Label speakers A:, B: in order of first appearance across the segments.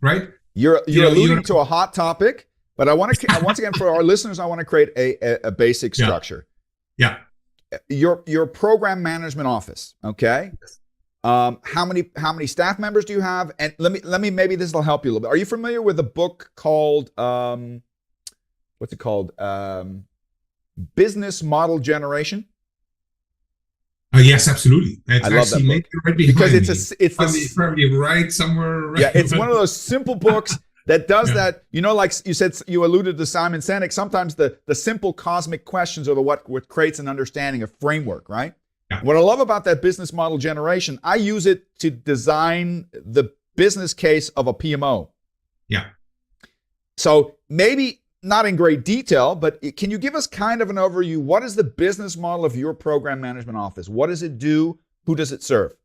A: right?
B: You're alluding to a hot topic, but I want to once again for our listeners, I want to create a basic structure.
A: Yeah.
B: Your program management office, okay? How many staff members do you have? And let me maybe this will help you a little bit. Are you familiar with a book called what's it called? Business Model Generation?
A: Yes, absolutely.
B: I love that book
A: right
B: because it's
A: probably right somewhere. Right,
B: yeah, it's one of those simple books that does that. You know, like you said, you alluded to Simon Sinek. Sometimes the simple cosmic questions are what creates an understanding, a framework, right?
A: Yeah.
B: What I love about that business model generation, I use it to design the business case of a PMO.
A: Yeah.
B: So maybe not in great detail, but can you give us kind of an overview? What is the business model of your program management office? What does it do? Who does it serve?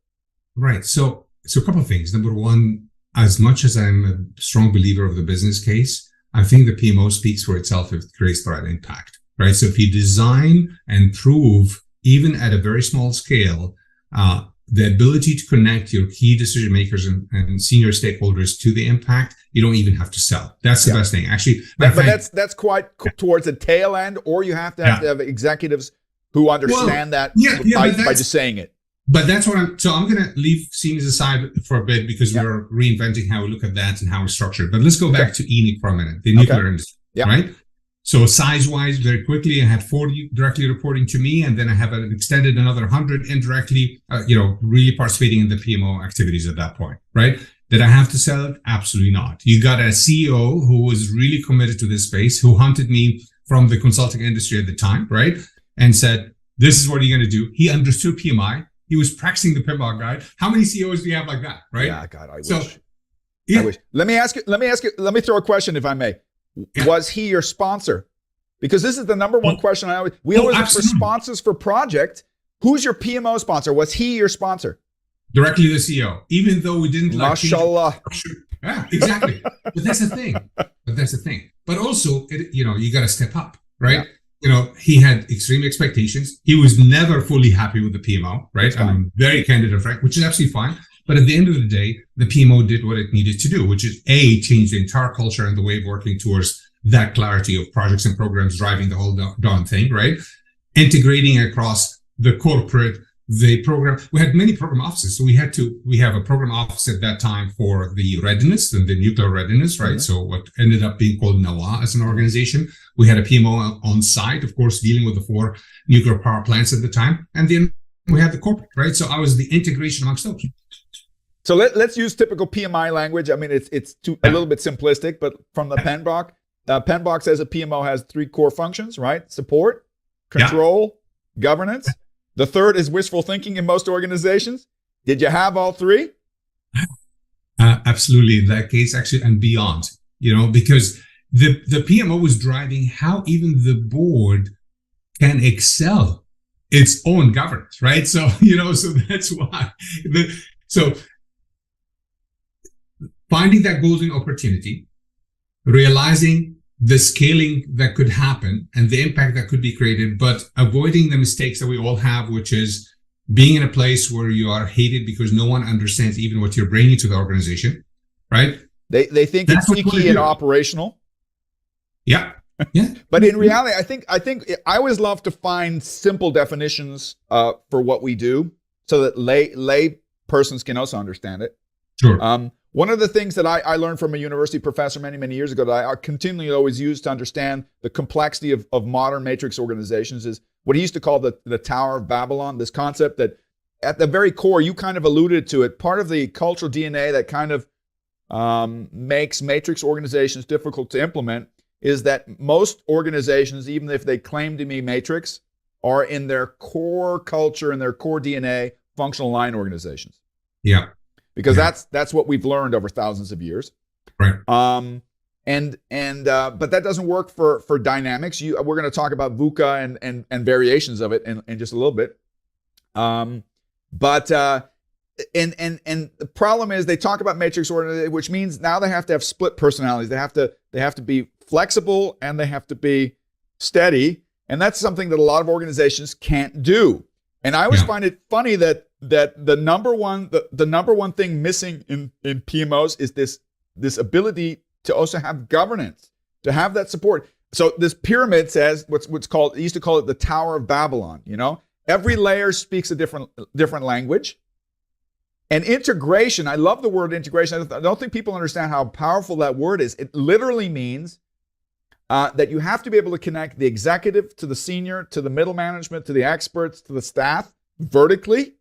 A: Right. So a couple of things. Number one, as much as I'm a strong believer of the business case, I think the PMO speaks for itself if it creates the right impact, right? So if you design and prove, even at a very small scale, the ability to connect your key decision makers and senior stakeholders to the impact, you don't even have to sell. That's the best thing. Actually,
B: but that's quite towards the tail end, or you have to have executives who understand by just saying it.
A: But that's what I'm going to leave seniors aside for a bit because we're reinventing how we look at that and how we structure it. But let's go back to ENIC for a minute, the nuclear industry, right? So size-wise, very quickly, I had 40 directly reporting to me, and then I have extended another 100 indirectly, really participating in the PMO activities at that point, right? Did I have to sell it? Absolutely not. You got a CEO who was really committed to this space, who hunted me from the consulting industry at the time, right? And said, this is what you're going to do. He understood PMI. He was practicing the PMO guide. How many CEOs do you have like that, right?
B: Yeah, God, I wish. I wish. Let me throw a question, if I may. Yeah. Was he your sponsor? Because this is the number one question I always look for sponsors for project. Who's your PMO sponsor? Was he your sponsor?
A: Directly the CEO, even though we didn't
B: Mashallah.
A: Yeah, exactly. But that's the thing. But also, you got to step up, right? Yeah. He had extreme expectations. He was never fully happy with the PMO, right? I'm very candid and frank, which is absolutely fine. But at the end of the day, the PMO did what it needed to do, which is change the entire culture and the way of working towards that clarity of projects and programs driving the whole darn thing, right? Integrating across the corporate, the program. We had many program offices. So we have a program office at that time for the readiness and the nuclear readiness, right? Mm-hmm. So what ended up being called NOAA as an organization. We had a PMO on site, of course, dealing with the 4 nuclear power plants at the time. And then we had the corporate, right? So I was the integration amongst those.
B: So let's use typical PMI language. I mean, it's a little bit simplistic, but from the PMBOK says a PMO has 3 core functions, right? Support, control, governance. The third is wishful thinking in most organizations. Did you have all 3?
A: Absolutely. In that case, actually, and beyond, because the PMO was driving how even the board can excel its own governance, right? So, so that's why. So finding that golden opportunity, realizing the scaling that could happen and the impact that could be created, but avoiding the mistakes that we all have, which is being in a place where you are hated because no one understands even what you're bringing to the organization, right?
B: They think it's sneaky and operational.
A: Yeah. Yeah.
B: But in reality, I think I always love to find simple definitions for what we do so that lay persons can also understand it.
A: Sure.
B: One of the things that I learned from a university professor many, many years ago that I continually always use to understand the complexity of modern matrix organizations is what he used to call the Tower of Babylon, this concept that at the very core, you kind of alluded to it, part of the cultural DNA that kind of makes matrix organizations difficult to implement is that most organizations, even if they claim to be matrix, are in their core culture and their core DNA functional line organizations.
A: Yeah.
B: Because that's what we've learned over thousands of years,
A: right?
B: But that doesn't work for dynamics. We're going to talk about VUCA and variations of it in just a little bit. And the problem is they talk about matrix organization, which means now they have to have split personalities. They have to be flexible and they have to be steady, and that's something that a lot of organizations can't do. And I always find it funny that the number one thing missing in PMOs is this this ability to also have governance, to have that support. So this pyramid says what's called, they used to call it the Tower of Babylon. You know, every layer speaks a different language. And integration, I love the word integration. I don't think people understand how powerful that word is. It literally means that you have to be able to connect the executive to the senior, to the middle management, to the experts, to the staff vertically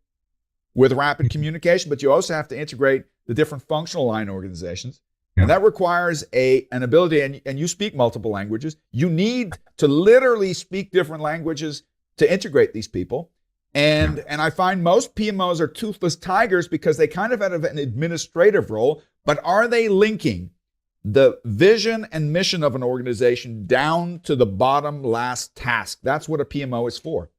B: with rapid communication, but you also have to integrate the different functional line organizations. And that requires an ability, and you speak multiple languages. You need to literally speak different languages to integrate these people. And I find most PMOs are toothless tigers because they kind of have an administrative role, but are they linking the vision and mission of an organization down to the bottom last task? That's what a PMO is for.